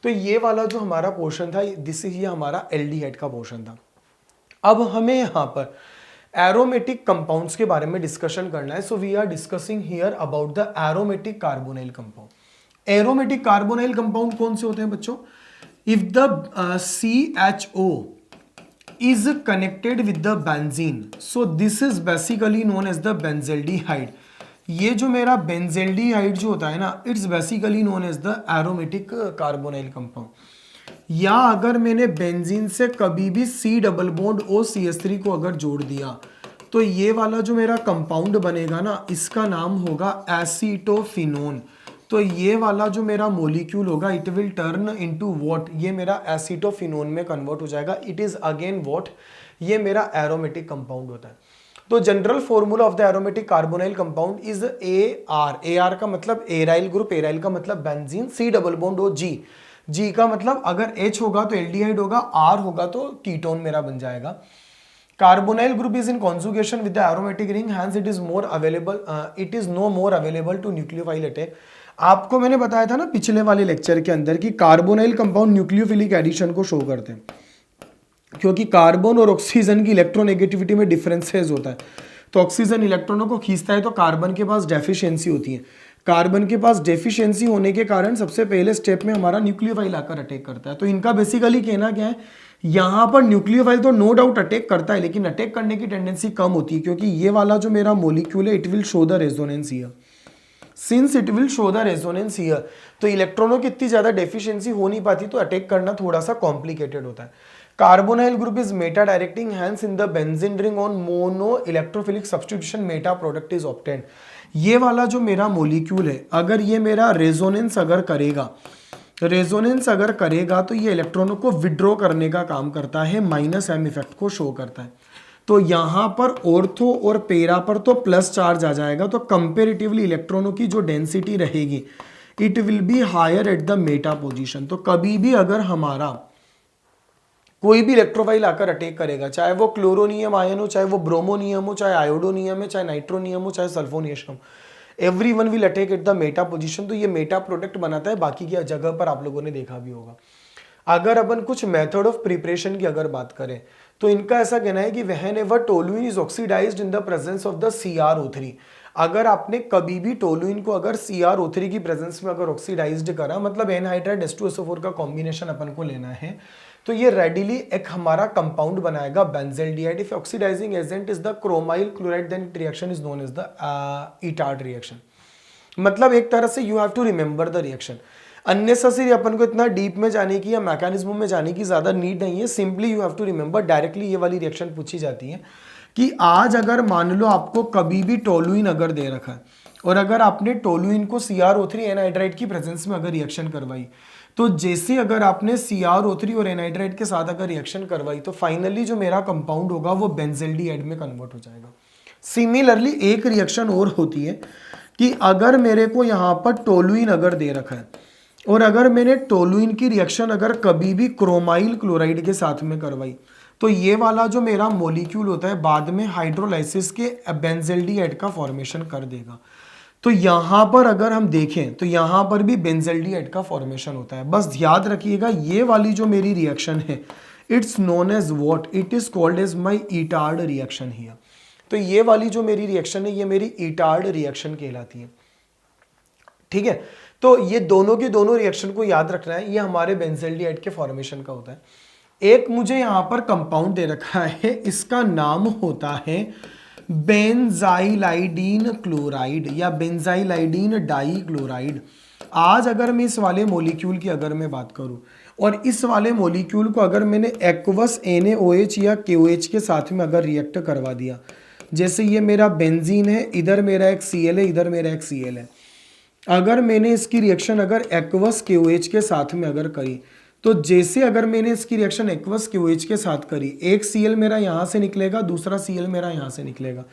तो ये वाला जो हमारा पोर्शन था, दिस इज ये हमारा एल्डिहाइड का पोर्शन था। अब हमें यहाँ पर एरोमेटिक कंपाउंड्स के बारे में डिस्कशन करना है। So we are discussing here about the aromatic carbonyl compound. Aromatic carbonyl compound कौन से होते हैं बच्चों? If the CHO is connected with the benzene, so this is basically known as the benzaldehyde। ये जो मेरा बेंजेल्डिहाइड जो होता है ना, it's basically known as the aromatic carbonyl compound. या अगर मैंने बेंजीन से कभी भी C डबल बॉन्ड OCH3 को अगर जोड़ दिया, तो ये वाला जो मेरा कंपाउंड बनेगा ना, इसका नाम होगा एसीटोफिनोन। तो ये वाला जो मेरा मोलिक्यूल होगा, it will turn into what, ये मेरा एसीटोफिनोन में कन्वर्ट हो जाएगा। इट इज अगेन व्हाट, ये मेरा एरोमेटिक कंपाउंड होता है। तो general formula of the aromatic carbonyl compound is AR। AR का मतलब एराइल ग्रुप, एराइल का मतलब benzene, C double bond O G, G का मतलब अगर H होगा तो एल्डिहाइड होगा, R होगा तो कीटोन मेरा बन जाएगा। Carbonyl group is in conjugation with the aromatic ring, hence it is more available, it is no more available to nucleophile attack. आपको मैंने बताया था ना पिछले वाले लेक्चर के अंदर कि कार्बोनाइल कंपाउंड न्यूक्लियोफिलिक एडिशन को शो करते हैं, क्योंकि कार्बन और ऑक्सीजन की इलेक्ट्रोनेगेटिविटी में डिफरेंसेस होता है। तो ऑक्सीजन इलेक्ट्रॉनों को खींचता है, तो कार्बन के पास डेफिशिएंसी होती है। कार्बन के पास डेफिशिएंसी होने के कारण सबसे पहले स्टेप में हमारा न्यूक्लियोफाइल आकर अटैक करता है। तो इनका बेसिकली कहना क्या है, यहाँ पर न्यूक्लियोफाइल तो नो डाउट अटैक करता है, लेकिन अटैक करने की टेंडेंसी कम होती है, क्योंकि ये वाला जो मेरा मोलिक्यूल है, it will show the resonance here. Since it will show the resonance here, तो इलेक्ट्रॉनों की इतनी ज्यादा डेफिशिएंसी हो नहीं पाती, तो अटैक करना थोड़ा सा कॉम्प्लिकेटेड होता है। Carbonyl group is meta directing, hence in the benzene ring on mono electrophilic substitution meta product is obtained. ये वाला जो मेरा मोलिक्यूल है, अगर ये मेरा रेजोनेंस अगर करेगा, रेजोनेंस अगर करेगा तो ये इलेक्ट्रॉनों को विड्रॉ करने का काम करता है, -m इफेक्ट को शो करता है। तो यहाँ पर ऑर्थो और पेरा पर तो प्लस चार्ज आ जाएगा, तो कंपेरेटिवली इलेक्ट्रॉनों की जो डेंसिटी रहेगी, it will be higher at the meta position. तो कभी भी अगर हमारा कोई भी इलेक्ट्रोफाइल आकर अटैक करेगा, चाहे वो क्लोरोनियम आयन हो, चाहे वो ब्रोमोनियम हो, चाहे आयोडोनियम है, चाहे नाइट्रोनियम हो, चाहे सल्फोनियम, everyone will attack eight the meta position. तो ये मेटा प्रोडक्ट बनाता है, बाकी की जगह पर आप लोगों ने देखा भी होगा। अगर अपन कुछ मेथड ऑफ प्रिपरेशन की अगर बात करें, तो इनका ऐसा कहना है कि whenever toluene is oxidized in the presence of the CrO3, अगर आपने कभी भी टोलुइन को अगर CrO3 की प्रेजेंस में अगर ऑक्सीडाइज्ड करा, मतलब एनहाइड्राइड H2SO4 का कॉम्बिनेशन अपन को लेना है, तो ये रेडिली एक हमारा कंपाउंड बनाएगा benzaldehyde. If oxidising agent is the chromyl chloride, then reaction is known as the Etard reaction. मतलब एक तरह से you have to remember the reaction. Unnecessary अपन को इतना डीप में जाने की या मैकेनिज्म में जाने की ज्यादा नीड नहीं है, simply you have to remember. Directly ये वाली रिएक्शन पूछी जाती है कि आज अगर मान लो आपको कभी भी टोलुइन अगर दे रखा है, और अगर आपने टोलुइन को CrO3 एनहाइड्राइड की प्रेजेंस में अगर रिएक्शन करवाई, तो जैसे अगर आपने CrO3 और एनहाइड्राइड के साथ अगर रिएक्शन करवाई, तो फाइनली जो मेरा कंपाउंड होगा वो बेंजेल्डिहाइड में कन्वर्ट हो जाएगा। सिमिलरली एक रिएक्शन और होती है कि अगर मेरे को यहाँ पर टोलुइन अगर दे रखा है, और अगर मैंने टोलुइन की रिएक्शन अगर कभी भी क्रोमाइल क्लोराइड के साथ में करवाई, तो ये वाला जो मेरा मोलिक्यूल होता है बाद में हाइड्रोलाइसिस के बेंजेल्डिहाइड का फॉर्मेशन कर देगा। तो यहाँ पर अगर हम देखें तो यहाँ पर भी बेंजेल्डिहाइड का फॉर्मेशन होता है। बस याद रखिएगा, ये वाली जो मेरी रिएक्शन है, it's known as what, it is called as my Etard reaction here. तो ये वाली जो मेरी रिएक्शन है, ये मेरी इटार्ड रिएक्शन कहलाती है। ठीक है, तो ये दोनों के दोनों रिएक्शन को याद रखना है, ये हमारे बेंजेल्डिहाइड के फॉर्मेशन का होता है। एक मुझे यहाँ पर कंपाउंड दे रखा है, इसका नाम होता है बेंजाइलाइडीन क्लोराइड या बेंजाइलाइडीन डाइक्लोराइड। आज अगर मैं इस वाले मॉलिक्यूल की अगर मैं बात करूं, और इस वाले मॉलिक्यूल को अगर मैंने एक्वस NaOH या KOH के साथ में अगर रिएक्ट करवा दिया, जैसे ये मेरा बेंजीन है, इधर मेरा एक Cl है, इधर मेरा एक Cl है, अगर मैंने इसकी रिएक्शन अगर एक्वस KOH के साथ में अगर करी, तो जैसे अगर मैंने इसकी रिएक्शन एक्वस KOH के साथ करी, एक Cl मेरा यहाँ से निकलेगा, दूसरा Cl मेरा यहाँ से निकलेगा।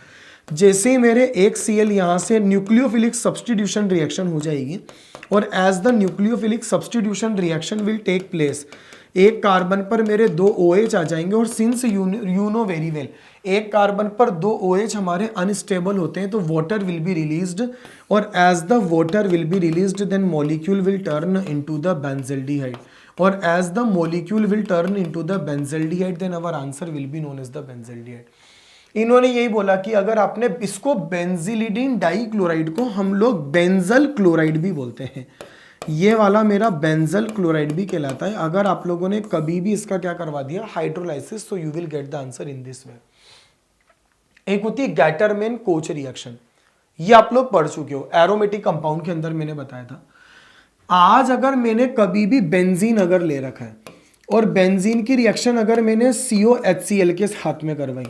जैसे ही मेरे एक Cl यहाँ से न्यूक्लियोफिलिक सब्स्टिट्यूशन रिएक्शन हो जाएगी, और as the nucleophilic substitution reaction will take place, एक कार्बन पर मेरे 2 OH आ जाएंगे। और since you know very well, एक कार्बन पर 2 OH हमारे अनस्टेबल होते हैं, तो वाटर विल बी रिलीज्ड, और as the water will be released then molecule will turn into the benzaldehyde. और as the molecule will turn into the benzaldehyde then our answer will be known as the benzaldehyde। इन्होंने यही बोला कि अगर आपने इसको benzylidene dichloride को हम लोग बेंजल क्लोराइड भी बोलते हैं, ये वाला मेरा बेंजल क्लोराइड भी कहलाता है। अगर आप लोगों ने कभी भी इसका क्या करवा दिया हाइड्रोलाइसिस, तो you will get the answer in this way. एक होती है गैटरमैन कोच रिएक्शन, ये आप लोग पढ़ चुके हो, एरोमेटिक कंपाउंड के अंदर मैंने बताया था। आज अगर मैंने कभी भी बेंजीन अगर ले रखा है और बेंजीन की रिएक्शन अगर मैंने COHCl के साथ में करवाई,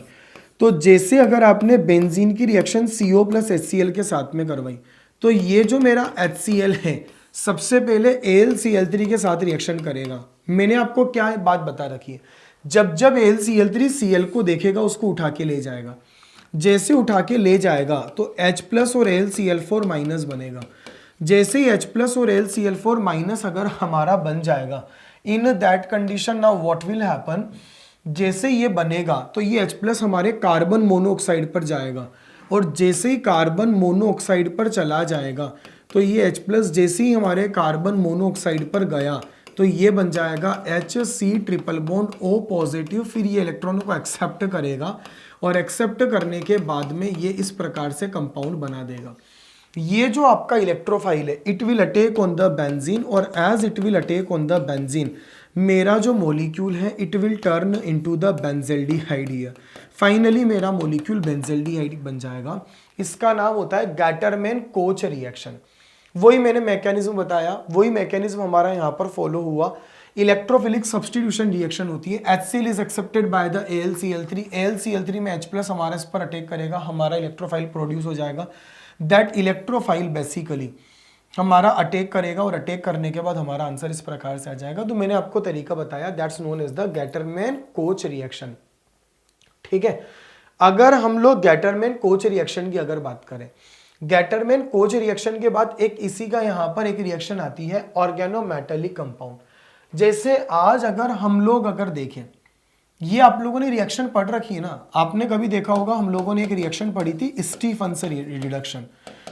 तो जैसे अगर आपने बेंजीन की रिएक्शन CO प्लस HCl के साथ में करवाई, तो ये जो मेरा HCl है सबसे पहले AlCl3 के साथ रिएक्शन करेगा। मैंने आपको क्या बात बता रखी है, जब जब AlCl3 Cl को देखेगा उसको उठा के ले जाएगा, जैसे उठा के ले जाएगा तो H प्लस और AlCl4 माइनस बनेगा। जैसे ही H प्लस और AlCl4 माइनस अगर हमारा बन जाएगा, इन that condition now what will happen, जैसे ये बनेगा तो ये H प्लस हमारे कार्बन मोनोऑक्साइड पर जाएगा, और जैसे ही कार्बन मोनोऑक्साइड पर चला जाएगा तो ये H प्लस जैसे ही हमारे कार्बन मोनोऑक्साइड पर गया तो ये बन जाएगा HC triple bond O positive. फिर ये इलेक्ट्रॉनों को एक्सेप्ट करेगा और एक्सेप्ट करने के बाद में ये इस प्रकार से कंपाउंड बना देगा। ये जो आपका इलेक्ट्रोफाइल है, it will attack on the benzene, और as it will attack on the benzene, मेरा जो मॉलिक्यूल है it will turn into the benzaldehyde here. Finally मेरा मॉलिक्यूल बेंजल्डिहाइड बन जाएगा। इसका नाम होता है गैटरमैन कोच रिएक्शन। वही मैंने मैकेनिज्म बताया, वही मैकेनिज्म हमारा यहाँ पर फॉलो हुआ। इलेक्ट्रोफिलिक सब्स्टिट्यूशन रिएक्शन होती है। HCl is accepted by the AlCl3, AlCl3 में H प्लस हमारा इस पर अटैक करेगा, हमारा इलेक्ट्रोफाइल प्रोड्यूस हो जाएगा। दैट इलेक्ट्रोफाइल बेसिकली हमारा अटैक करेगा, और अटैक करने के बाद हमारा आंसर इस प्रकार से आ जाएगा। तो मैंने आपको तरीका बताया, that's known as the Gattermann Koch reaction. ठीक है, अगर हम लोग गैटरमैन कोच रिएक्शन की अगर बात करें, गैटरमैन कोच रिएक्शन के बाद एक इसी का यहां पर एक रिएक्शन आती है ऑर्गेनोमेटेलिक कंपाउंड। जैसे आज अगर हम लोग अगर देखें, ये आप लोगों ने रिएक्शन पढ़ रखी है ना, आपने कभी देखा होगा हम लोगों ने एक रिएक्शन पढ़ी थी स्टीफंस रिडक्शन।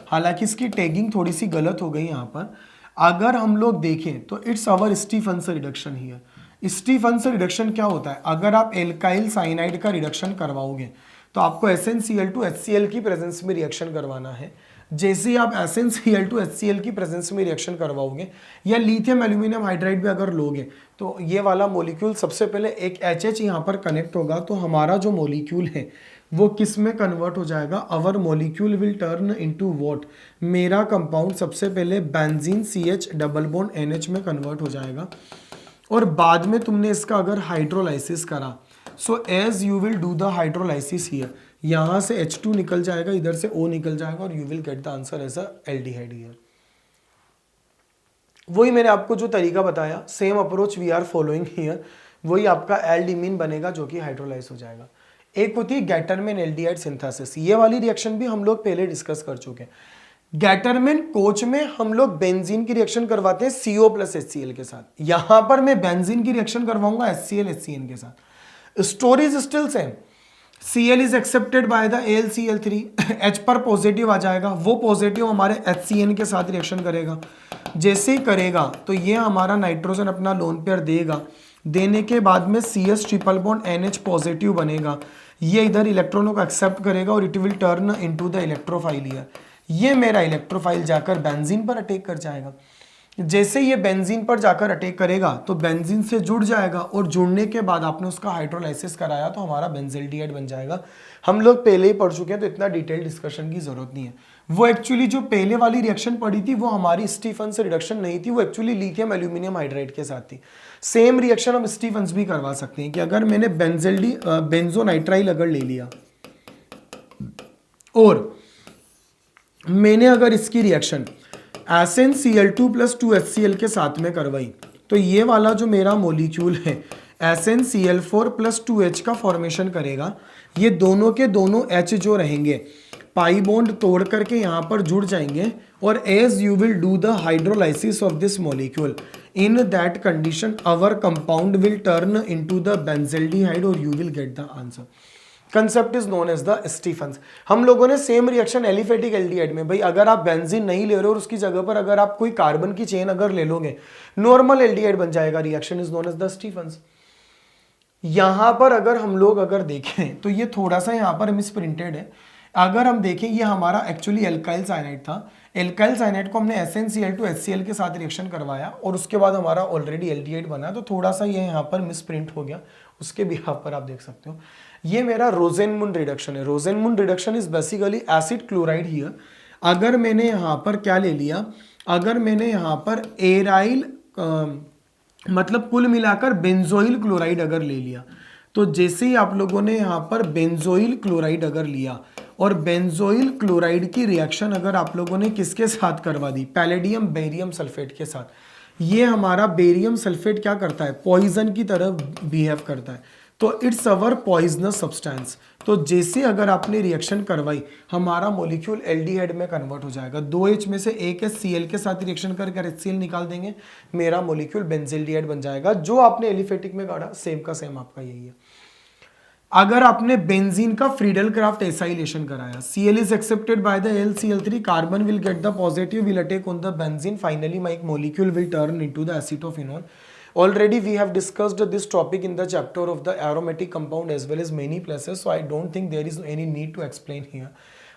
हालांकि इसकी टैगिंग थोड़ी सी गलत हो गई यहाँ पर। अगर हम लोग देखें तो it's our Stephens reduction here. Stephens reduction क्या होता है, अगर आप एल्काइल साइनाइड का रिडक्शन करवाओगे तो आपको SnCl2HCl की प्रेजेंस में रिएक्शन करवाना है। जैसे ही आप SnCl2HCl की प्रेजेंस में रिएक्शन करवाओगे, या लिथियम एल्यूमिनियम हाइड्राइड भी अगर लोगे, तो ये वाला मॉलिक्यूल सबसे पहले एक HH यहाँ पर कनेक्ट होगा, तो हमारा जो मॉलिक्यूल है वो किस में कन्वर्ट हो जाएगा, our molecule will turn into what, मेरा कंपाउंड सबसे पहले benzene CH double bond NH में कन्वर्ट हो जाएगा। और बाद में तुमने इसका अगर हाइड्रोलाइसिस करा, so as you will do the hydrolysis here, यहां से H2 निकल जाएगा, इधर से O निकल जाएगा, और you will get the answer as a aldehyde here. वही मैंने आपको जो तरीका बताया, same approach we are following here, वही आपका एल्डिमीन बनेगा जो कि हाइड्रोलाइज हो जाएगा। एक होती है गैटरमैन एल्डिहाइड सिंथेसिस, ये वाली रिएक्शन भी हम लोग पहले डिस्कस कर चुके हैं। गैटरमैन कोच में हम लोग बेंजीन की रिएक्शन करवाते हैं CO प्लस HCl के साथ। यहां पर मैं बेंजीन की रिएक्शन करवाऊंगा HCl HCN के साथ। Story is still same, Cl is accepted by the AlCl3, H पर पॉजिटिव आ जाएगा, वो पॉजिटिव हमारे HCN के साथ रिएक्शन करेगा। जैसे ही करेगा तो ये हमारा नाइट्रोजन अपना लोन पेयर देगा, देने के बाद में CS triple bond NH positive बनेगा, ये इधर इलेक्ट्रॉनों को एक्सेप्ट करेगा और it will turn into the electrophile here. ये मेरा इलेक्ट्रोफाइल जाकर बेंजीन पर अटैक कर जाएगा। जैसे ये बेंजीन पर जाकर अटैक करेगा तो बेंजीन से जुड़ जाएगा, और जुड़ने के बाद आपने उसका हाइड्रोलाइसिस कराया तो हमारा बेंजल्डिहाइड बन जाएगा। हम लोग पहले ही पढ़ चुके हैं तो इतना डिटेल डिस्कशन की जरूरत नहीं है। वो एक्चुअली जो पहले वाली रिएक्शन पड़ी थी वो हमारी स्टीफंस रिडक्शन नहीं थी, वो एक्चुअली लिथियम एल्यूमिनियम हाइड्राइड के साथ थी। सेम रिएक्शन हम स्टीफंस भी करवा सकते हैं कि अगर मैंने बेंजोनाइट्राइल अगर ले लिया और मैंने अगर इसकी रिएक्शन SnCl2 प्लस 2HCl के साथ में करवाई, तो ये वाला जो मेरा मॉलिक्यूल है SnCl4 प्लस 2H का फॉर्मेशन करेगा। ये दोनों के दोनों H जो रहेंगे पाई बॉन्ड तोड़ करके यहाँ पर जुड़ जाएंगे, और as you will do the hydrolysis of this molecule, in that condition our compound will turn into the benzaldehyde और you will get the answer. Concept is known as the Stephens. हम लोगों ने सेम रिएक्शन एलिफेटिक एल्डिहाइड में, भाई अगर आप benzene नहीं ले रहे हो और उसकी जगह पर अगर आप कोई कार्बन की चेन अगर ले लोगे, नॉर्मल एल्डिहाइड बन जाएगा, reaction is known as the Stephens. यहां पर अगर हम लोग अगर देखें तो ये थोड़ा सा यहां पर मिस प्रिंटेड है। अगर हम देखें ये हमारा एक्चुअली एल्काइल साइनाइड था, एल्काइल साइनाइड को हमने SnCl टू HCl के साथ रिएक्शन करवाया और उसके बाद हमारा ऑलरेडी एल्डिहाइड बना, तो थोड़ा सा ये यहाँ पर मिस प्रिंट हो गया, उसके बिहाफ पर आप देख सकते हो। ये मेरा रोजेनमुंड रिडक्शन है। Rosenmund reduction is basically acid chloride here. अगर मैंने यहाँ पर क्या ले लिया, अगर मैंने यहाँ पर एराइल मतलब कुल मिलाकर बेंजोइल क्लोराइड अगर ले लिया, तो जैसे ही आप लोगों ने यहाँ पर बेंजोइल क्लोराइड अगर लिया और बेंजोइल क्लोराइड की रिएक्शन अगर आप लोगों ने किसके साथ करवा दी, पैलेडियम बेरियम सल्फेट के साथ, ये हमारा बेरियम सल्फेट क्या करता है, पॉइजन की तरह बिहेव करता है, तो इट्स अवर पॉइजनस सब्सटेंस। तो जैसे अगर आपने रिएक्शन करवाई, हमारा मॉलिक्यूल एल्डिहाइड में कन्वर्ट हो जाएगा। 2H में से एक Cl के साथ रिएक्शन करके HCl निकाल देंगे, मेरा मॉलिक्यूल बेंजील्डिहाइड बन जाएगा। जो आपने एलिफेटिक में काढ़ा सेम का सेम आपका यही है। अगर आपने बेंजीन का फ्रीडल क्राफ्ट एसाइलेशन कराया, Cl is accepted by the LCl3, carbon will get the positive, will attack on the benzene, finally my molecule will turn into the acetophenone. Already we have discussed this topic in the chapter of the aromatic compound as well as many places, so I don't think there is any need to explain here.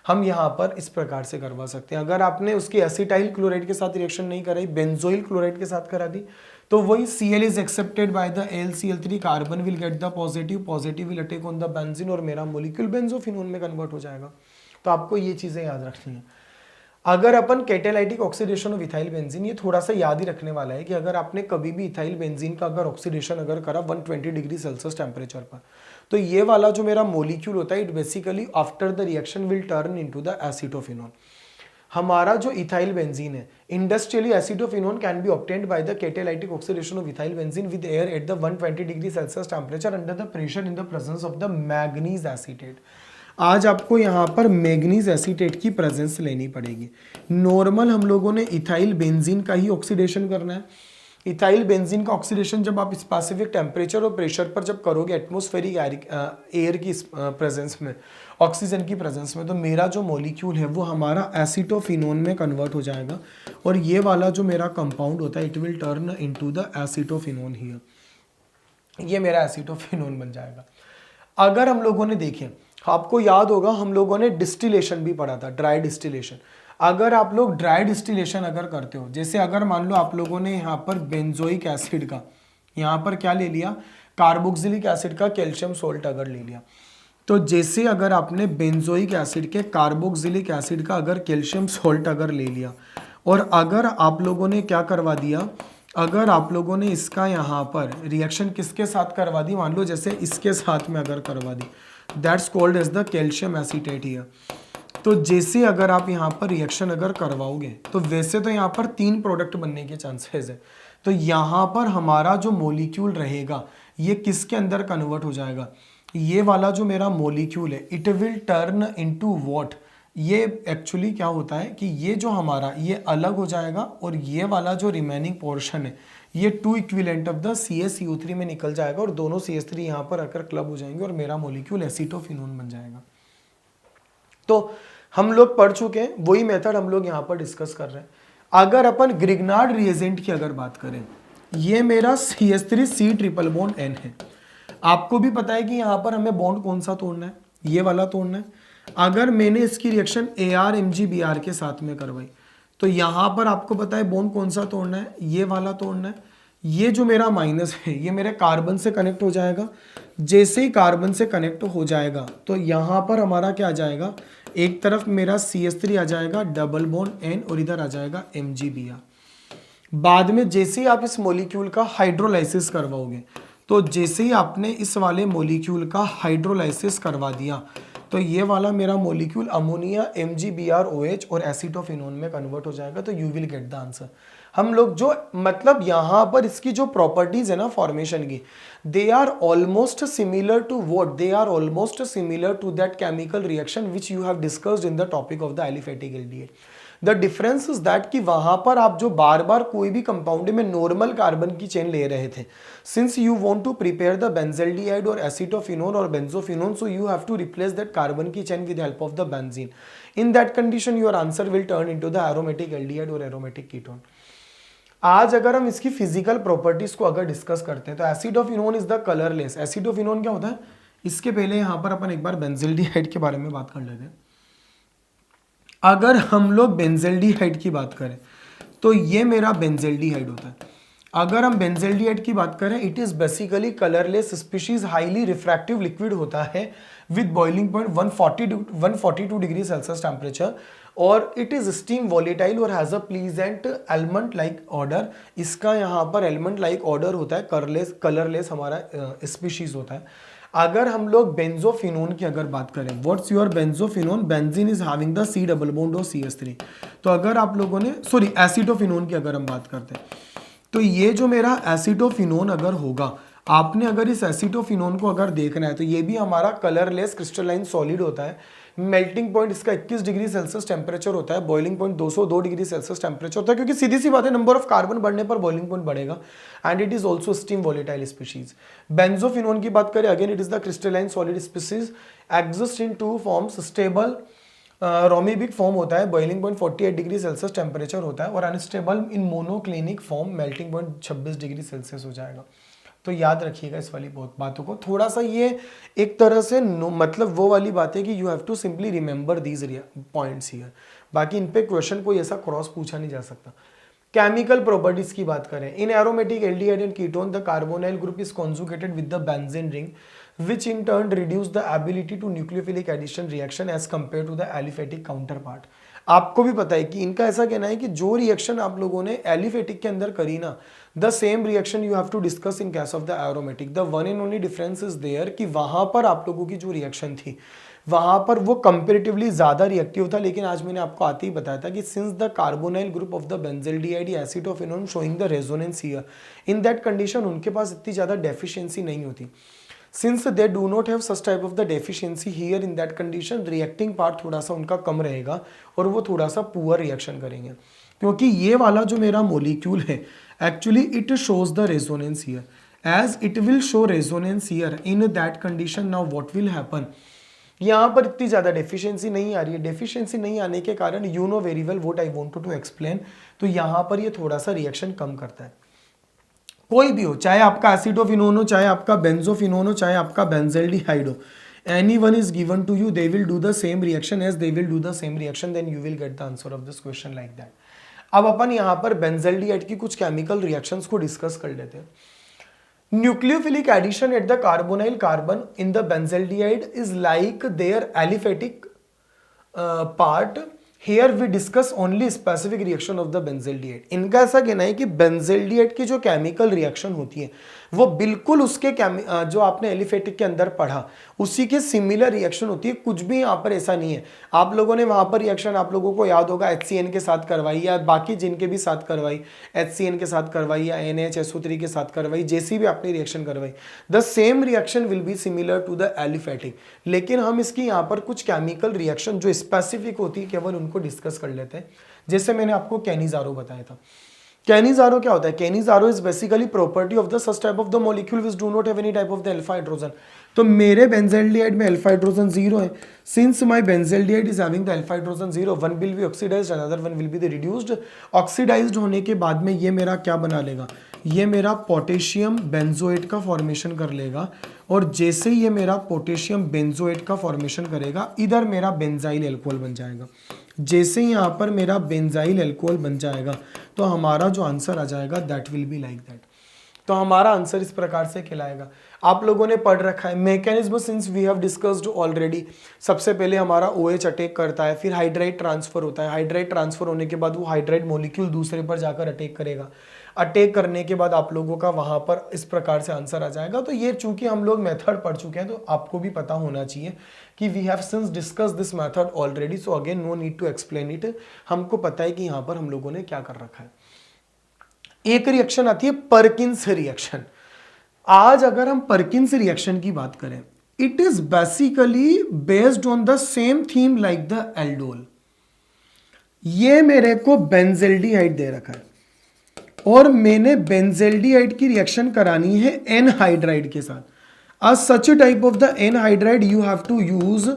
हम यहाँ पर इस प्रकार से करवा सकते हैं। अगर आपने उसकी एसिटाइल क्लोराइड के साथ रिएक्शन नहीं कराई, बेंजोइल क्लोराइड के साथ करा दी, तो वही Cl is accepted by the LCl3, carbon will get the positive, positive will attack on the benzene और मेरा मॉलिक्यूल बेंजोफिनोन में कन्वर्ट हो जाएगा। तो आपको ये चीजें याद रखनी है। अगर अपन catalytic oxidation of ethyl benzene, ये थोड़ा सा याद ही रखने वाला है कि अगर आपने कभी भी इथाइल बेंजीन का अगर ऑक्सीडेशन अगर करा 120 डिग्री सेल्सियस टेम्परेचर पर, तो ये वाला जो मेरा मॉलिक्यूल होता है, it basically after the reaction will turn into the acetophenone. हमारा जो इथाइल बेंजीन है, industrially acetophenone can be obtained by the catalytic oxidation of ethyl benzene with air at the 120 degree Celsius temperature under the pressure in the presence of the manganese acetate. आज आपको यहाँ पर manganese acetate की presence लेनी पड़ेगी। Normal हम लोगों ने इथाइल बेंजीन का ही ऑक्सीडेशन करना है। इथाइल बेंजीन का ऑक्सीडेशन जब आप स्पेसिफिक टेम्परेचर और प्रेशर पर जब करोगे एटमॉस्फेरिक एयर की प्रेजेंस में, ऑक्सीजन की प्रेजेंस में, तो मेरा जो मॉलिक्यूल है वो हमारा एसिटोफिनोन में कन्वर्ट हो जाएगा और ये वाला जो मेरा कंपाउंड होता है, it will turn into the acetophenone here. ये मेरा एसिटोफिनोन बन जाएगा। अगर हम लोगों ने देखें, आपको याद होगा हम लोगों ने डिस्टिलेशन भी पढ़ा था, ड्राई डिस्टिलेशन। अगर आप लोग ड्राई डिस्टिलेशन अगर करते हो, जैसे अगर मान लो आप लोगों ने यहाँ पर बेंजोइक एसिड का यहाँ पर क्या ले लिया, कार्बोक्सिलिक एसिड का कैल्शियम सोल्ट अगर ले लिया, तो जैसे अगर आपने बेंजोइक एसिड के कार्बोक्सिलिक एसिड का अगर कैल्शियम सोल्ट अगर ले लिया और अगर आप लोगों ने क्या करवा दिया, अगर आप लोगों ने इसका यहाँ पर रिएक्शन किसके साथ करवा दी, मान लो जैसे इसके साथ में अगर करवा दी, that's called as the calcium acetate here. तो जैसे अगर आप यहाँ पर रिएक्शन अगर करवाओगे, तो वैसे तो यहाँ पर 3 प्रोडक्ट बनने के चांसेस है। तो यहाँ पर हमारा जो मॉलिक्यूल रहेगा ये किसके अंदर कन्वर्ट हो जाएगा, ये वाला जो मेरा मॉलिक्यूल है, it will turn into what, ये एक्चुअली क्या होता है कि ये जो हमारा ये अलग हो जाएगा और ये वाला जो रिमेनिंग पोर्शन है ये 2 इक्विवेलेंट ऑफ द CaCO3 में निकल जाएगा और दोनों CH3 यहाँ पर आकर क्लब हो जाएंगे और मेरा मॉलिक्यूल एसिटोफिनोन बन जाएगा। तो हम लोग पढ़ चुके हैं, वही मेथड हम लोग यहाँ पर डिस्कस कर रहे हैं। अगर अपन ग्रिग्नार्ड रिएजेंट की अगर बात करें, ये मेरा CH3C ट्रिपल बॉन्ड N है। आपको भी पता है कि यहाँ पर हमें बॉन्ड कौन सा तोड़ना है, ये वाला तोड़ना है। अगर मैंने इसकी रिएक्शन ArMgBr के साथ में करवाई, तो यहाँ पर आपको पता है बॉन्ड कौन सा तोड़ना है, ये वाला तोड़ना है। ये जो मेरा माइनस है ये मेरे कार्बन से कनेक्ट हो जाएगा। जैसे ही कार्बन से कनेक्ट हो जाएगा तो यहाँ पर हमारा क्या आ जाएगा, एक तरफ मेरा CH3 आ जाएगा डबल बॉन्ड N और इधर आ जाएगा MgBr। बाद में जैसे ही आप इस मॉलिक्यूल का हाइड्रोलाइसिस करवाओगे, तो जैसे ही आपने इस वाले मॉलिक्यूल का हाइड्रोलाइसिस करवा दिया, तो ये वाला मेरा मॉलिक्यूल अमोनिया MgBrOH और एसिटोफिनोन में कन्वर्ट हो जाएगा। तो you will get the answer. हम लोग जो मतलब यहाँ पर इसकी जो प्रॉपर्टीज है ना फॉर्मेशन की, they are almost similar to what, they are almost similar to that chemical reaction which you have discussed in the topic of the aliphatic aldehyde. The difference is that कि वहां पर आप जो बार बार कोई भी कंपाउंड में normal carbon की chain ले रहे थे, since you want to prepare the benzaldehyde और एसीटोफिनोन और benzophenone, so you have to replace that carbon की chain with help of the benzene. In that condition your answer will turn into the aromatic aldehyde और aromatic ketone. आज अगर हम इसकी physical properties को अगर डिस्कस करते हैं तो एसिडोफिनोन इज द कलरलेस. एसिडोफिनोन क्या होता है, इसके पहले यहां पर अपन एक बार बेंजल्डिहाइड के बारे में बात कर लेते हैं. अगर हम लोग बेंजल्डिहाइड की बात करें तो ये मेरा बेंजल्डिहाइड होता है. अगर हम बेंजल्डिहाइड की बात करें, it is basically colourless species, highly refractive liquid होता है with boiling point 142 degree Celsius temperature, और इट इज स्टीम वॉलेटाइल और has a pleasant almond like odour. इसका यहाँ पर एलमंट लाइक ऑर्डर होता है, कलरलेस हमारा स्पीशीज होता है. अगर हम लोग बेंजोफिनोन की अगर बात करें, what's your benzophenone, benzene is having the C double bond और CH3. तो अगर आप लोगों ने एसिटोफिनोन की अगर हम बात करते हैं तो ये जो मेरा एसिटोफिनोन अगर होगा, आपने अगर इस एसिटोफिनोन को अगर देखना है तो ये भी हमारा कलरलेस क्रिस्टलाइन सॉलिड होता है. मेल्टिंग पॉइंट इसका 21 डिग्री सेल्सियस टेम्परेचर होता है, boiling point 202 degree Celsius temperature होता है, क्योंकि सीधी सी बात है नंबर ऑफ कार्बन बढ़ने पर बॉइलिंग पॉइंट बढ़ेगा. And it is also steam volatile species. Benzophenone की बात करें, again it is the crystalline solid species, exist in two forms, stable rhombic form होता है, boiling point 48 degree Celsius temperature होता है, और unstable in monoclinic form, melting point 26 degree Celsius हो जाएगा. तो याद रखिएगा इस वाली बहुत बातों को. थोड़ा सा ये एक तरह से मतलब वो वाली बात है कि you have to simply remember these points here. बाकी इन पे क्वेश्चन कोई ऐसा क्रॉस पूछा नहीं जा सकता. केमिकल प्रॉपर्टीज की बात करें, in aromatic aldehyde and ketone the carbonyl group is conjugated with the benzene ring, which in turn reduce the ability to nucleophilic addition reaction as compared to the aliphatic counterpart. आपको भी पता है कि इनका ऐसा कहना है कि जो रिएक्शन आप लोगों ने एलिफेटिक के अंदर करी ना, the same reaction you have to discuss in case of the aromatic. The one and only difference is there कि वहां पर आप लोगों की जो रिएक्शन थी वहां पर वो कंपेरेटिवली ज्यादा रिएक्टिव था. लेकिन आज मैंने आपको आते ही बताया था कि since the carbonyl group of the benzaldehyde acetophenone showing the resonance here, in that condition उनके पास इतनी ज्यादा डेफिशिएंसी नहीं होती. Since they do not have such type of the deficiency here, in that condition reacting part थोड़ा सा उनका कम रहेगा और वो थोड़ा सा पुअर रिएक्शन करेंगे, क्योंकि ये वाला जो मेरा मोलिक्यूल है actually it shows the resonance here. As it will show resonance here, in that condition now what will happen, यहाँ पर इतनी ज़्यादा डेफिशिएंसी नहीं आ रही है. डेफिशिएंसी नहीं आने के कारण you know very well what I want to explain, तो यहाँ पर ये थोड़ा सा रिएक्शन कम करता है. कोई भी हो, चाहे आपका एसिडोफिनोन हो, चाहे आपका बेंजोफिनोन हो, चाहे आपका बेंजल्डिहाइड हो, anyone is given to you, they will do the same reaction as they will do the same reaction, then you will get the answer of this question like that. अब अपन यहाँ पर benzaldehyde की कुछ chemical reactions को discuss कर लेते हैं. Nucleophilic addition at the carbonyl carbon in the benzaldehyde is like there aliphatic part. Here we discuss only specific reaction of the benzaldehyde. इनका ऐसा कहना है कि बेंजल्डिहाइड की जो केमिकल रिएक्शन होती है वो बिल्कुल उसके जो आपने एलिफेटिक के अंदर पढ़ा उसी के सिमिलर रिएक्शन होती है. कुछ भी यहाँ पर ऐसा नहीं है. आप लोगों ने वहाँ पर रिएक्शन आप लोगों को याद होगा HCN के साथ करवाई या बाकी जिनके भी साथ करवाई, HCN के साथ करवाई या NHSO3 के साथ करवाई, जैसी भी आपने रिएक्शन करवाई, the same reaction will be similar to the aliphatic. लेकिन हम इसकी यहाँ पर कुछ केमिकल रिएक्शन जो स्पेसिफिक होती है केवल उनको डिस्कस कर लेते हैं. जैसे मैंने आपको कैनिजारो बताया था. कैनिजारो क्या होता है? Cannizzaro is basically property of the such type of the molecule which do not have any type of the alpha hydrogen. तो मेरे बेंजल्डिहाइड में अल्फा हाइड्रोजन 0 है. Since my benzaldehyde is having the alpha hydrogen 0, one will be oxidized, another one will be the reduced. Oxidized होने के बाद में ये मेरा क्या बना लेगा? ये मेरा पोटेशियम बेंजोएट का फॉर्मेशन कर लेगा. और जैसे ही ये मेरा पोटेशियम बेंजोएट का फॉर्मेशन करेगा, इधर मेरा बेंजाइल अल्कोहल बन जाएगा. जैसे ही यहाँ पर मेरा बेंजाइल अल्कोहल बन जाएगा तो हमारा जो आंसर आ जाएगा that will be like that. तो हमारा आंसर इस प्रकार से कहलाएगा. आप लोगों ने पढ़ रखा है mechanism since we have discussed already. सबसे पहले हमारा OH अटैक करता है, फिर हाइड्राइड ट्रांसफर होता है. हाइड्राइड ट्रांसफर होने के बाद वो हाइड्राइड मॉलिक्यूल दूसरे पर जाकर अटैक करेगा. अटैक करने के बाद आप लोगों का वहां पर इस प्रकार से आंसर आ जाएगा. तो ये चूंकि हम लोग मेथड पढ़ चुके हैं तो आपको भी पता होना चाहिए कि we have since discuss this method already, so again no need to explain it. हमको पता है कि यहाँ पर हम लोगों ने क्या कर रखा है. एक रिएक्शन आती है परकिंस रिएक्शन. आज अगर हम परकिंस रिएक्शन की बात करें, it is basically based on the same theme like the aldol. ये मेरे को बेंजेल्डिहाइड दे रखा है और मैंने बेंजेल्डिहाइड की रिएक्शन करानी है एनहाइड्राइड के साथ। आज such type of the anhydride you have to use,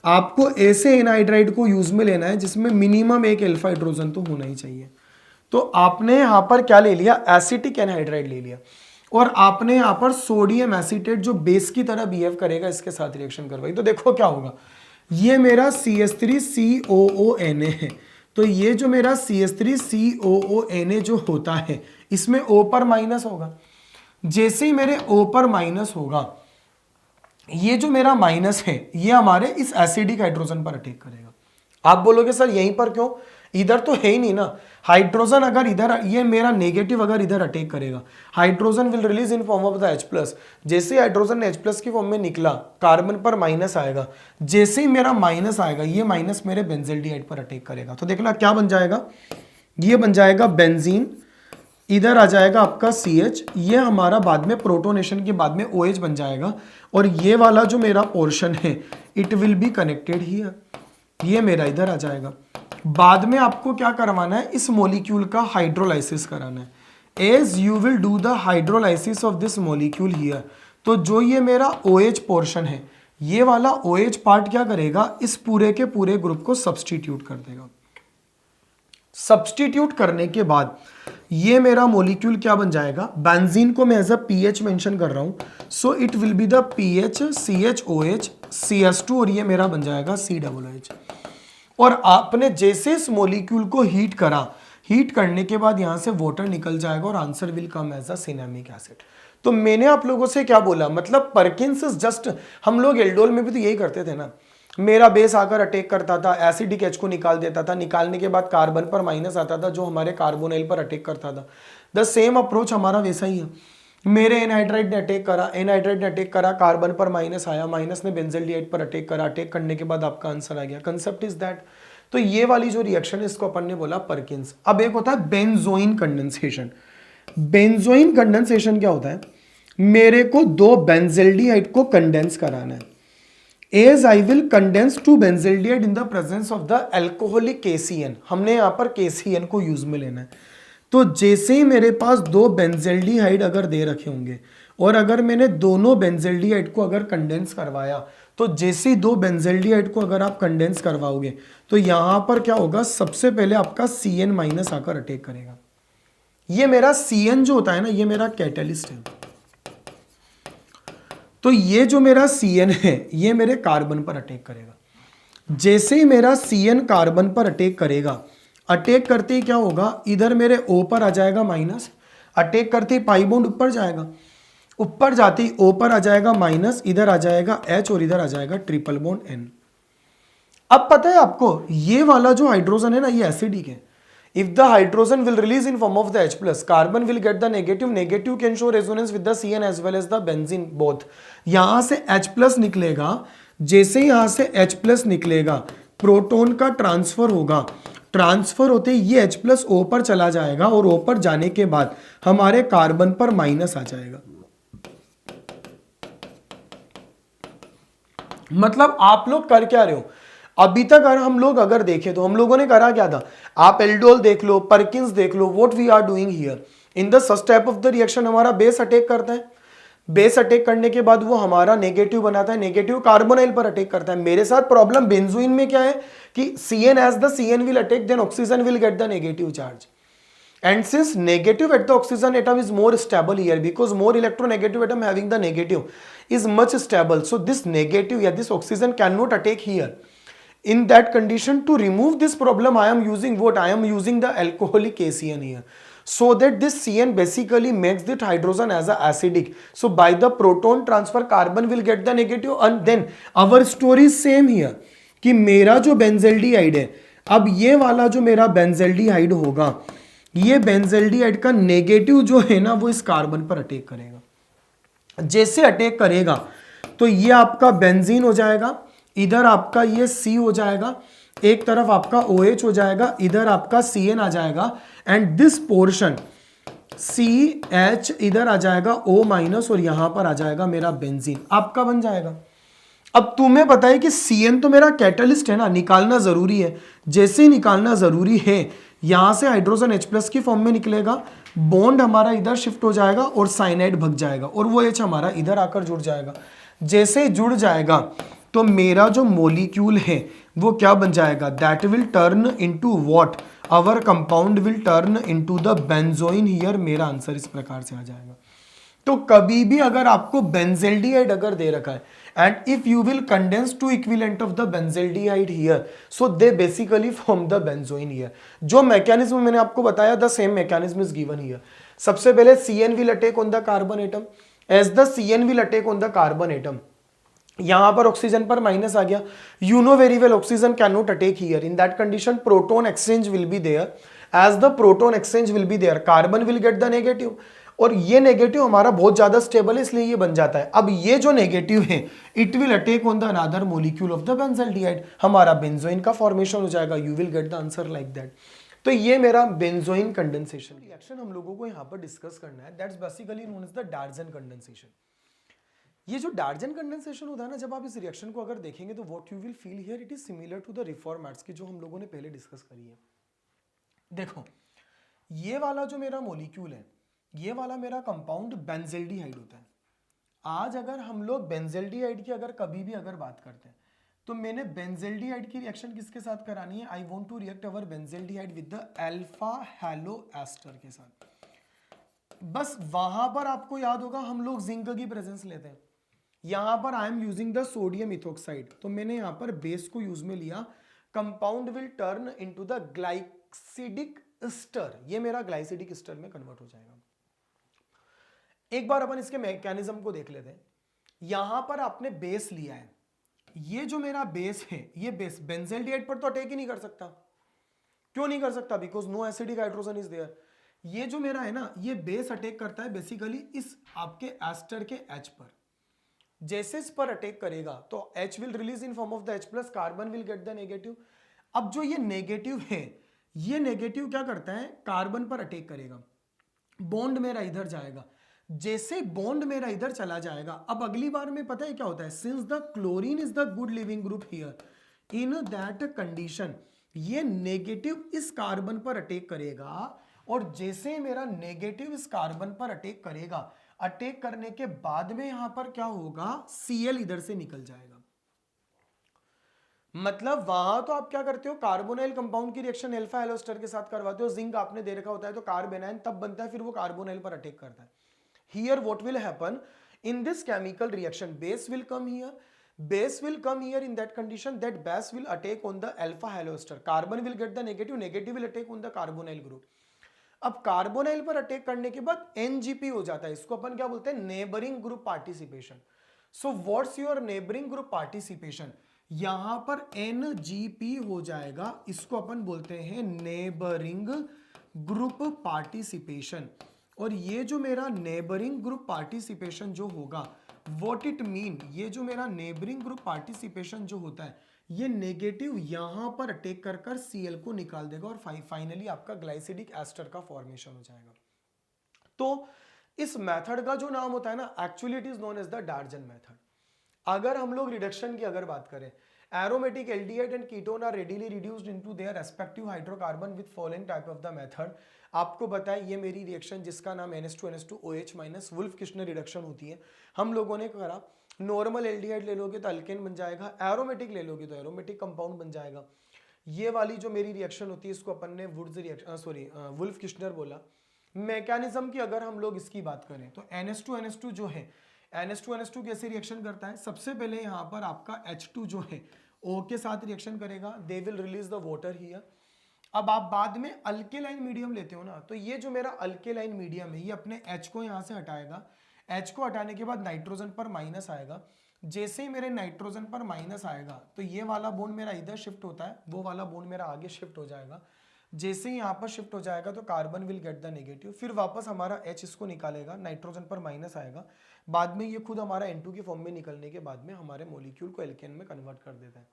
आपको ऐसे एनहाइड्राइड को यूज में लेना है जिसमें मिनिमम एक अल्फा हाइड्रोजन तो होना ही चाहिए। तो आपने यहां पर क्या ले लिया, एसिटिक एनहाइड्राइड ले लिया और आपने यहां पर सोडियम एसीटेट जो बेस की तरह बिहेव करेगा इसके साथ रिएक्शन करवाई। तो देखो क्या होगा, ये मेरा CH3COONA है, तो ये जो मेरा CH3COONA जो होता है इसमें O पर माइनस होगा। जैसे ही मेरे O पर माइनस होगा, ये जो मेरा माइनस है ये हमारे इस एसिडिक हाइड्रोजन पर अटैक करेगा। आप बोलोगे सर यहीं पर क्यों, इधर तो है ही नहीं ना। हाइड्रोजन अगर इधर, ये मेरा नेगेटिव अगर इधर अटैक करेगा, hydrogen will release in form of the H+। जैसे हाइड्रोजन H+ की फॉर्म में निकला, कार्बन पर माइनस आएगा, जैसे ही मेरा माइनस आएगा ये माइनस मेरे बेंजेल्डिहाइड पर अटैक करेगा। तो देखना क्या बन जाएगा, ये बन जाएगा बेंजीन, इधर आ जाएगा आपका CH, ये हमारा बाद में प्रोटोनेशन के बाद में OH बन जाएगा और ये वाला जो मेरा पोर्शन है it will be connected here, ये मेरा इधर आ जाएगा। बाद में आपको क्या करवाना है, इस मॉलिक्यूल का हाइड्रोलाइसिस कराना है। As you will do the hydrolysis of this molecule here, तो जो ये मेरा OH पोर्शन है, ये वाला OH पार्ट क्या करेगा, इस पूरे के पूरे ग्रुप को सब्सटीट्यूट कर देगा। सब्सटीट्यूट करने के बाद ये मेरा मॉलिक्यूल क्या बन जाएगा, बेंजीन को मैं एज अ पीएच मेंशन कर रहा हूं, so it will be the pH CHOH CS2 और ये मेरा बन जाएगा COOH। और आपने जैसे इस मॉलिक्यूल को हीट करा, हीट करने के बाद यहां से वाटर निकल जाएगा और answer will come as a cinnamic acid. तो मैंने आप लोगों से क्या बोला, मतलब परकिंस इज जस्ट, हम लोग एल्डोल में भी तो यही करते थे ना, मेरा बेस आकर अटैक करता था, एसिडिक H को निकाल देता था, निकालने के बाद कार्बन पर माइनस आता था जो हमारे कार्बोनाइल पर अटैक करता था। द सेम अप्रोच हमारा वैसा ही है। मेरे एनहाइड्राइड ने अटैक करा, एनहाइड्राइड ने अटैक करा, कार्बन पर माइनस आया, माइनस ने बेंजेल्डिहाइड पर अटैक करा, अटैक करने के बाद आपका आंसर आ गया। Concept is that. तो ये वाली जो रिएक्शन है इसको अपन ने बोला परकिंस। अब एक होता है बेंजोइन कंडेंसेशन। बेंजोइन कंडेंसेशन क्या होता है, मेरे को दो बेंजेल्डिहाइड को कंडेंस कराना है। As I will condense two benzaldehyde in the presence of the alcoholic KCN, हमने यहाँ पर KCN को यूज में लेना है। तो जैसे ही मेरे पास दो बेंजेल्डिहाइड अगर दे रखे होंगे और अगर मैंने दोनों बेंजेल्डिहाइड को अगर कंडेंस करवाया, तो जैसे ही दो बेंजेल्डिहाइड को अगर आप कंडेंस करवाओगे तो यहाँ पर क्या होगा, सबसे पहले आपका CN माइनस आकर अटैक करेगा। ये मेरा CN जो होता है ना, ये मेरा कैटलिस्ट है। तो ये जो मेरा CN है ये मेरे कार्बन पर अटैक करेगा। जैसे ही मेरा CN कार्बन पर अटैक करेगा, अटैक करते ही क्या होगा, इधर मेरे O पर आ जाएगा माइनस, अटैक करते ही पाई बॉन्ड ऊपर जाएगा, ऊपर जाते ही O पर आ जाएगा माइनस, इधर आ जाएगा H और इधर आ जाएगा ट्रिपल बॉन्ड N। अब पता है आपको, ये वाला जो हाइड्रोजन है ना ये एसिडिक है। If the hydrogen will release in form of the H+, carbon will get the negative. Negative can show resonance with the CN as well as the benzene both. यहां से H+ निकलेगा, जैसे यहां से H+ निकलेगा, proton का transfer होगा, transfer होते ही ये H+ O पर चला जाएगा और O पर जाने के बाद हमारे कार्बन पर माइनस आ जाएगा। मतलब आप लोग कर क्या रहे हो, अभी तक हम लोग अगर देखें तो हम लोगों ने करा क्या था, आप एल्डोल देख लो, परकिंस देख लो, what we are doing here in the first type of the reaction, हमारा बेस अटैक करता है, बेस अटैक करने के बाद वो हमारा नेगेटिव बनाता है, नेगेटिव कार्बोनाइल पर अटैक करता है। मेरे साथ प्रॉब्लम बेंजोइन में क्या है कि CN as the CN will attack, then oxygen will get the negative charge. And since negative at the oxygen atom is more stable here, because more electronegative atom having the negative is much stable, so this negative, yeah, this oxygen cannot attack here. In that condition, to remove this problem, I am using what? I am using the alcoholic KCN here. So that this CN basically makes that hydrogen as a acidic. So by the proton transfer, carbon will get the negative, and then our story is same here. कि मेरा जो benzaldehyde है, अब ये वाला जो मेरा benzaldehyde होगा, ये बेंजेल्डिहाइड का नेगेटिव जो है ना वो इस कार्बन पर अटैक करेगा। जैसे अटैक करेगा तो ये आपका बेंजीन हो जाएगा, इधर आपका ये C हो जाएगा, एक तरफ आपका OH हो जाएगा, इधर आपका CN आ जाएगा, एंड दिस पोर्शन CH इधर आ जाएगा O माइनस और यहां पर आ जाएगा मेरा बेंजीन, आपका बन जाएगा। अब तुम्हें पता है कि CN तो मेरा कैटलिस्ट है ना, निकालना जरूरी है। जैसे ही निकालना जरूरी है, यहां से हाइड्रोजन H+ की फॉर्म में निकलेगा, बॉन्ड हमारा इधर शिफ्ट हो जाएगा और साइनाइड भग जाएगा और वो H हमारा इधर आकर जुड़ जाएगा। जैसे जुड़ जाएगा तो मेरा जो मोलिक्यूल है वो क्या बन जाएगा, that will turn into what, our compound will turn into the benzoin here. मेरा आंसर इस प्रकार से आ जाएगा। तो कभी भी अगर आपको बेंजेल्डिहाइड अगर दे रखा है and if you will condense two equivalent of the benzaldehyde here, so they basically form the benzoin here. जो मैकेनिज्म मैंने आपको बताया, the same mechanism is given here. सबसे पहले CN will attack on the carbon atom, as the CN will attack on the carbon atom, यहां पर oxygen पर minus आ गया। You know very well oxygen can not attack here, in that condition proton exchange will be there, as the proton exchange will be there carbon will get the negative, और ये negative हमारा बहुत ज्यादा stable है इसलिए ये बन जाता है। अब ये जो नेगेटिव है it will attack on the another molecule of the benzaldehyde, हमारा बेंजोइन का फॉर्मेशन हो जाएगा। You will get the answer like that. तो ये मेरा बेंजोइन कंडेंसेशन रिएक्शन हम लोगों को यहां पर डिस्कस करना है, that's basically known as the Darzens condensation. ये जो डार्जन कंडेंसेशन होता है ना, जब आप इस रिएक्शन को अगर देखेंगे तो what you will feel here it is similar to the Reformatsky की जो हम लोगों ने पहले डिस्कस करी है। देखो ये वाला जो मेरा मॉलिक्यूल है, ये वाला मेरा कंपाउंड बेंजेल्डिहाइड होता है। आज अगर हम लोग बेंजेल्डिहाइड की अगर कभी भी अगर बात करते हैं तो मैंने बेंजेल्डिहाइड की रिएक्शन किसके साथ करानी है, I want to react our benzaldehyde with the alpha halo ester के साथ। बस वहां पर आपको याद होगा हम लोग जिंक की प्रेजेंस लेते हैं, यहां पर I am using the sodium ethoxide, तो मैंने यहां पर बेस को यूज में लिया। Compound will turn into the glycidic ester, ये मेरा ग्लाइसिडिक एस्टर में कन्वर्ट हो जाएगा। एक बार अपन इसके मैकेनिज्म को देख लेते हैं। यहां पर आपने बेस लिया है, ये जो मेरा बेस है, ये बेस बेंजेल्डिहाइड पर तो अटैक ही नहीं कर सकता। क्यों नहीं कर सकता, because no acidic hydrogen is there. ये जो मेरा है ना, ये बेस अटैक करता है बेसिकली इस आपके एस्टर के H पर। जैसे इस पर अटैक करेगा तो H will release in form of the H+, carbon will get the negative. अब जो ये नेगेटिव है, ये नेगेटिव क्या करता है, कार्बन पर अटैक करेगा, बॉन्ड मेरा इधर जाएगा। जैसे बॉन्ड मेरा इधर चला जाएगा, अब अगली बार में पता है क्या होता है, since the chlorine is the good leaving group here, in that condition ये नेगेटिव इस कार्बन पर अटैक करेगा, और जैसे मेरा नेगेटिव इस कार्बन पर अटैक करेगा, अटैक करने के बाद में यहां पर क्या होगा, Cl इधर से निकल जाएगा। मतलब वहां तो आप क्या करते हो, कार्बोनाइल कंपाउंड की रिएक्शन अल्फा हैलो एस्टर के साथ करवाते हो, जिंक आपने दे रखा होता है तो कार्बेनाइन तब बनता है, फिर वो कार्बोनाइल पर अटैक करता है। Here what will happen in this chemical reaction, base will come here, base will come here, in that condition that base will attack on the alpha halo ester, carbon will get the negative, negative will attack on the carbonyl group। अब carbonyl पर attack करने के बाद NGP हो जाता है, इसको अपन क्या बोलते हैं, neighbouring group participation. So what's your neighbouring group participation, यहां पर NGP हो जाएगा, इसको अपन बोलते हैं नेबरिंग ग्रुप पार्टिसिपेशन। और ये जो मेरा नेबरिंग ग्रुप पार्टिसिपेशन जो होगा, व्हाट इट मीन, ये जो मेरा नेबरिंग ग्रुप पार्टिसिपेशन जो होता है, ये नेगेटिव यहां पर अटैक कर कर Cl को निकाल देगा और फाइनली आपका ग्लाइसिडिक एस्टर का फॉर्मेशन हो जाएगा। तो इस मेथड का जो नाम होता है ना, actually it is known as the Darzens method. अगर हम लोग रिडक्शन की अगर बात करें, aromatic aldehyde and ketone are readily reduced into their respective hydrocarbon with following type of the method. आपको बताएं ये मेरी रिएक्शन जिसका नाम NH2NH2OH minus wolf Kishner reduction होती है, हम लोगों ने करा। नॉर्मल एल्डिहाइड ले लोगे तो अल्केन बन जाएगा, एरोमेटिक ले लोगे तो एरोमेटिक कंपाउंड बन जाएगा। ये वाली जो मेरी रिएक्शन होती है इसको अपन ने वुड्स रिएक्शन वुल्फ किश्नर बोला। मैकेनिज्म की अगर हम लोग इसकी बात करें तो NH2NH2 जो है, NH2NH2 कैसे रिएक्शन करता है, सबसे पहले यहाँ पर आपका H2 जो है O के साथ रिएक्शन करेगा, they will release the water here. अब आप बाद में अल्केलाइन मीडियम लेते हो ना, तो ये जो मेरा अल्केलाइन मीडियम है, ये अपने H को यहाँ से हटाएगा, H को हटाने के बाद नाइट्रोजन पर माइनस आएगा। जैसे ही मेरे नाइट्रोजन पर माइनस आएगा तो ये वाला बॉन्ड मेरा इधर शिफ्ट होता है, वो वाला बॉन्ड मेरा आगे शिफ्ट हो जाएगा। जैसे ही यहाँ पर शिफ्ट हो जाएगा तो carbon will get the negative, फिर वापस हमारा H इसको निकालेगा, नाइट्रोजन पर माइनस आएगा, बाद में ये खुद हमारा N2 की फॉर्म में निकलने के बाद में हमारे मॉलिक्यूल को एल्केन में कन्वर्ट कर देता है।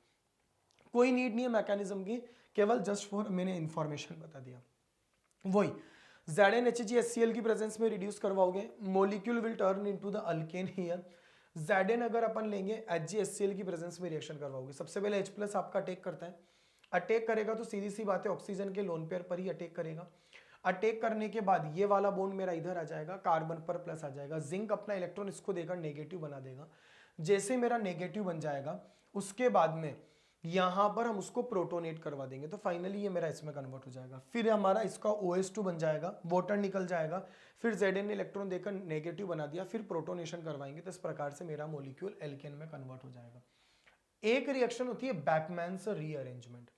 कोई नीड नहीं है मैकेनिज्म की, केवल जस्ट फॉर मैंने इंफॉर्मेशन बता दिया। वही ZnHgHCl की प्रेजेंस में रिड्यूस करवाओगे, molecule will turn into the alkane here, Zn अगर अपन लेंगे HgHCl की प्रेजेंस में रिएक्शन करवाओगे, सबसे पहले H प्लस आपका अटैक करता है, अटैक करेगा तो सीधी सी बात है ऑक्सीजन के लोन पेयर पर ही अटैक करेगा। अटैक करने के बाद ये वाला बॉन्ड मेरा इधर आ जाएगा, कार्बन पर प्लस आ जाएगा, जिंक अपना इलेक्ट्रॉन इसको देकर नेगेटिव बना देगा। जैसे मेरा नेगेटिव बन जाएगा उसके बाद में यहां पर हम उसको प्रोटोनेट करवा देंगे, तो फाइनली ये मेरा इसमें कन्वर्ट हो जाएगा। फिर हमारा इसका OH2 बन जाएगा, वाटर निकल जाएगा, फिर Zn ने इलेक्ट्रॉन देकर नेगेटिव बना दिया, फिर प्रोटोनेशन करवाएंगे, तो इस प्रकार से मेरा मॉलिक्यूल एल्केन में कन्वर्ट हो जाएगा। एक रिएक्शन होती है बैकमैन्स रीअरेंजमेंट।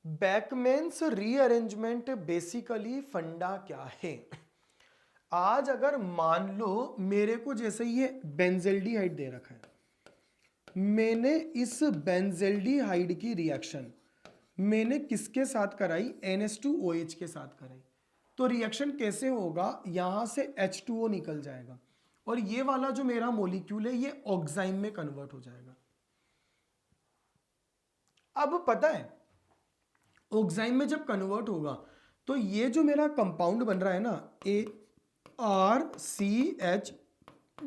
बैकमैन्स रीअरेंजमेंट बेसिकली फंडा क्या है? आज अगर मान लो मेरे को जैसे ये बेंजल्डिहाइड दे रखा है, मैंने इस बेंजल्डिहाइड की रिएक्शन मैंने किसके साथ कराई? NH2OH के साथ कराई। तो रिएक्शन कैसे होगा? यहां से H2O निकल जाएगा और ये वाला जो मेरा मॉलिक्यूल है ये ऑक्साइम में कन्वर्ट हो जाएगा। अब पता है ऑक्साइम में जब कन्वर्ट होगा तो ये जो मेरा कंपाउंड बन रहा है ना, ArCH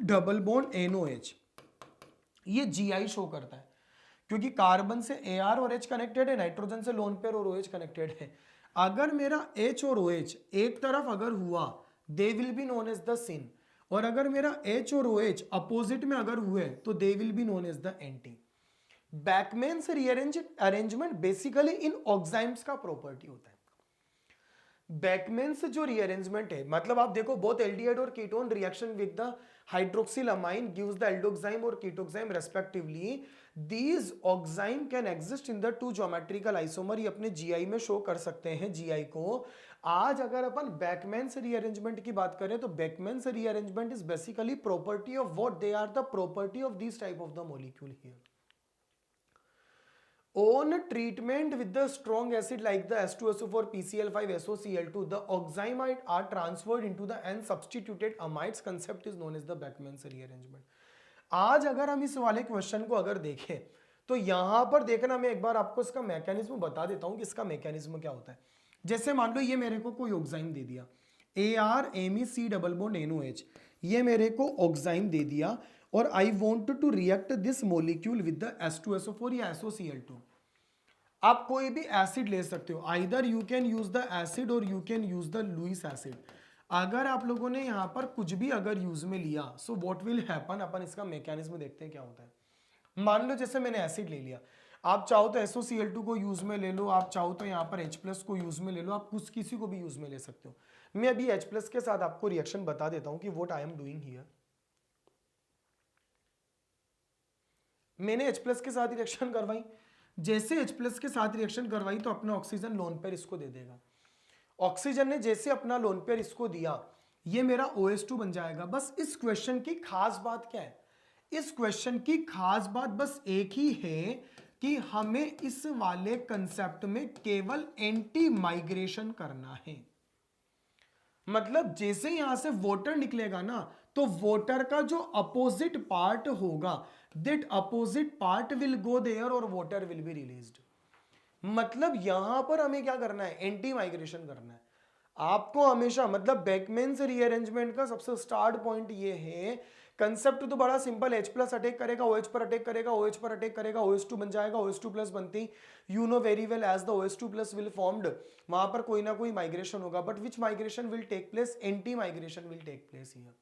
डबल बॉन्ड NOH, ये GI शो करता है क्योंकि कार्बन से Ar और H कनेक्टेड है, नाइट्रोजन से लोन पेयर और OH कनेक्टेड है। अगर मेरा H और OH एक तरफ अगर हुआ they will be known as the syn, और अगर मेरा H और OH अपोजिट में अगर हुए तो they will be known as the anti. Beckmann's arrangement basically in oximes का प्रॉपर्टी होता है। बैकमैन्स जो रीअरेंजमेंट है, मतलब आप देखो बोथ एल्डिहाइड और ketone reaction with the hydroxyl amine gives the aldoxime और ketoxime respectively. These oxime can exist in the two geometrical isomer, ये अपने GI में शो कर सकते हैं GI को। आज अगर अपन बैकमैन्स रीअरेंजमेंट की बात करें तो Beckmann's rearrangement is basically property of what? They are the property of this type of the molecule here. On treatment with the strong acid like the H2SO4 PCl5 SOCl2, the oximide are transferred into the N substituted amides. Concept is known as the Beckmann's rearrangement. आज अगर हम इस वाले question को अगर देखें तो यहां पर देखना, मैं एक बार आपको इसका मैकेनिज्म बता देता हूं कि इसका मैकेनिज्म क्या होता है। जैसे मान लो ये मेरे को कोई ऑक्साइम दे दिया, ArMeC डबल बॉन्ड NOH, ये मेरे को ऑक्साइम दे दिया और I want to react this molecule with the H2SO4 या SOCl2। आप कोई भी एसिड ले सकते हो, either you can use the acid और you can use the Lewis acid. अगर आप लोगों ने यहां पर कुछ भी अगर यूज में लिया सो व्हाट विल हैपन, अपन इसका मैकेनिज्म देखते हैं क्या होता है। मान लो जैसे मैंने एसिड ले लिया, आप चाहो तो SOCl2 को यूज में ले लो, आप चाहो तो यहां पर H+ को यूज में ले लो, आप कुछ किसी को भी यूज में ले सकते हो। मैं अभी H+ के साथ आपको रिएक्शन बता देता हूं कि what I am doing here. मैंने H+ के साथ रिएक्शन करवाई, जैसे H+ के साथ रिएक्शन करवाई तो अपना ऑक्सीजन लोन पेयर इसको दे देगा। ऑक्सीजन ने जैसे अपना लोन पेयर इसको दिया, ये मेरा OH2 बन जाएगा। बस इस क्वेश्चन की खास बात क्या है? इस क्वेश्चन की खास बात बस एक ही है कि हमें इस वाले कंसेप्ट में केवल एंटी माइग्रेशन करना है। मतलब जैसे यहां से वोटर निकलेगा ना, तो वोटर का जो अपोजिट पार्ट होगा that opposite part will go there और वोटर विल बी रिलीज्ड। मतलब यहां पर हमें क्या करना है? एंटी माइग्रेशन करना है आपको हमेशा। मतलब बैकमैन्स रीअरेंजमेंट का सबसे स्टार्ट पॉइंट ये है, कंसेप्ट तो बड़ा सिंपल, H+ अटैक करेगा, OH पर अटैक करेगा, OH पर अटैक करेगा, OH2 बन जाएगा। OH2+ बनती you know very well as the OH2+ will formed, वहां पर कोई ना कोई माइग्रेशन होगा, but which migration will take place? Anti migration will take place here.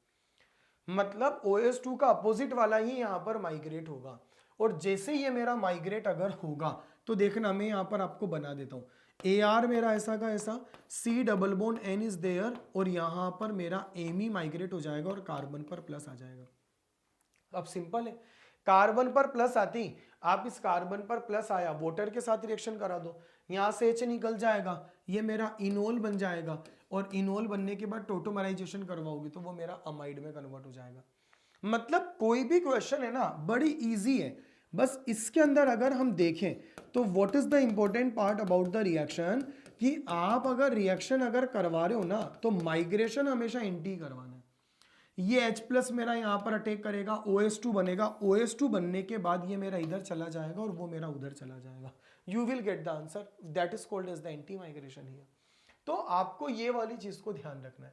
मतलब OH2 का अपोजिट वाला ही यहां पर माइग्रेट होगा, और जैसे ये मेरा माइग्रेट अगर होगा तो देखना मैं यहां पर आपको बना देता हूं, AR मेरा ऐसा का ऐसा, C double bond N is there, और यहां पर मेरा Me माइग्रेट हो जाएगा और कार्बन पर प्लस आ जाएगा। अब सिंपल है, कार्बन पर प्लस आती, आप इस कार्बन पर प्लस आया, वोटर के साथ रिएक्शन करा दो, यहां से H निकल जाएगा, ये मेरा इनोल बन जाएगा, और इनोल बनने के बाद टोटोमराइजेशन करवाओगे तो वो मेरा अमाइड में कन्वर्ट हो जाएगा। मतलब कोई भी क्वेश्चन है ना, बड़ी इजी है। बस इसके अंदर अगर हम देखें तो what is the important part about the reaction, कि आप अगर रिएक्शन अगर करवा रहे हो ना तो माइग्रेशन हमेशा एंटी करवाना है। ये H+ मेरा यहां पर अटैक करेगा, OH2 बनेगा, OH2 बनने के बाद ये मेरा इधर चला जाएगा और वो मेरा उधर चला जाएगा। You will get the answer, that is called as the anti migration here. तो आपको ये वाली चीज को ध्यान रखना है।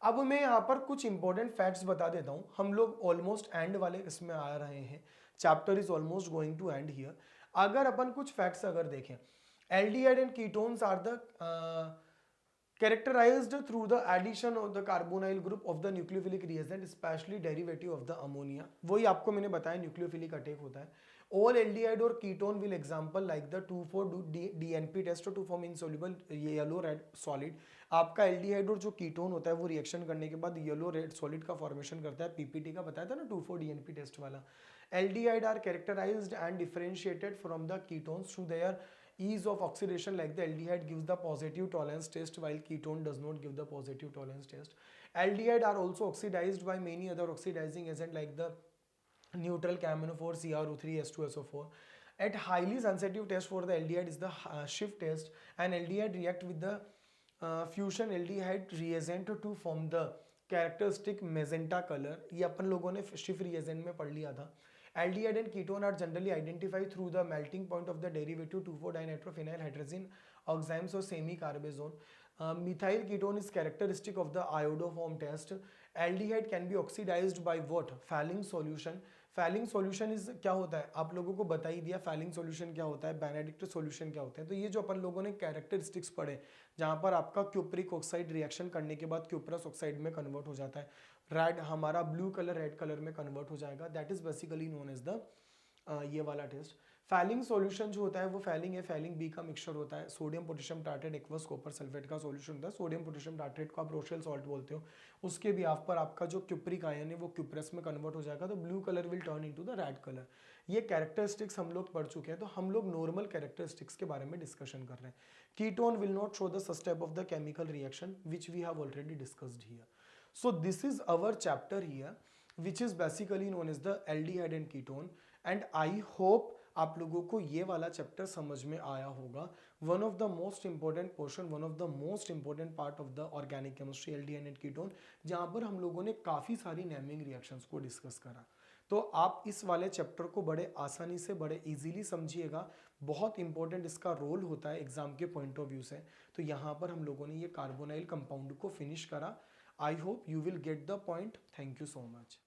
अब मैं यहाँ पर कुछ इंपॉर्टेंट फैक्ट्स बता देता हूँ। हम लोग ऑलमोस्ट एंड वाले इसमें आ रहे हैं, chapter is almost going to end here. अगर अपन कुछ फैक्ट्स अगर देखें, aldehyde and ketones are the characterized through the addition of the carbonyl group of the nucleophilic reagent, especially derivative of the ammonia। वही आपको मैंने बताया न्यूक्लियोफिलिक अटैक होता है। all aldehyde और ketone will example like the 2,4-DNP test to form insoluble yellow red solid। आपका aldehyde और जो कीटोन होता है वो रिएक्शन करने के बाद येलो रेड सॉलिड का फॉर्मेशन करता है। पीपीटी का बताया था ना 2,4-DNP टेस्ट वाला। Aldehyde are characterized and differentiated from the ketones through their ease of oxidation, like the aldehyde gives the positive tolerance test while ketone does not give the positive tolerance test। aldehyde are also oxidized by many other oxidizing agent like the neutral caminophore, CrO3, H2SO4। at highly sensitive test for the aldehyde is the Schiff test, and aldehyde react with the fusion aldehyde reagent to form the characteristic magenta colour. ये अपन लोगों ने Schiff reagent में पढ़ लिया था। Aldehyde and ketone are generally identified through the melting point of the derivative two four dinitrophenyl hydrogen oximes और semicarbazone. Methyl ketone is characteristic of the iodoform test. Aldehyde can be oxidized by what? Fehling solution. Fehling solution is क्या होता है? आप लोगों को बता ही दिया falling solution क्या होता है, बेनेडिक्ट सॉल्यूशन क्या होता है। तो ये जो अपन लोगों ने कैरेक्टरिस्टिक्स पढ़े, जहां पर आपका क्यूप्रिक ऑक्साइड रिएक्शन करने के बाद क्यूप्रस ऑक्साइड में कन्वर्ट हो जाता है, रेड हमारा ब्लू कलर रेड कलर में कन्वर्ट हो जाएगा, that is basically known as the ये वाला टेस्ट। फैलिंग सॉल्यूशन जो होता है वो फैलिंग ए फैलिंग बी का मिक्सचर होता है। Sodium potassium tartrate aqueous copper sulphate का सॉल्यूशन होता है। सोडियम पोटेशियम टार्ट्रेट को आप रोशेल सॉल्ट बोलते हो। उसके भी आप पर आपका जो क्यूप्रिक आयन है वो क्यूप्रस में कन्वर्ट हो जाएगा, तो blue colour will turn into the red colour. ये कैरेक्टरिस्टिक्स हम लोग पढ़ चुके हैं, तो हम लोग नॉर्मल कैरेक्टरिस्टिक्स के बारे में डिस्कशन कर रहे हैं। Ketone will not show the such type of the chemical reaction which we have already discussed here. So this is our chapter here which is basically known as the aldehyde and ketone, and I hope आप लोगों को ये वाला chapter समझ में आया होगा। One of the most important portion, one of the most important part of the organic chemistry, aldehyde and ketone, जहाँ पर हम लोगों ने काफ़ी सारी नेमिंग रिएक्शंस को डिस्कस करा। तो आप इस वाले चैप्टर को बड़े आसानी से, बड़े इजीली समझिएगा। बहुत इंपॉर्टेंट इसका रोल होता है एग्जाम के पॉइंट ऑफ व्यू से। तो यहाँ पर हम लोगों ने ये कार्बोनाइल कंपाउंड को फिनिश करा। I hope you will get the point. Thank you so much.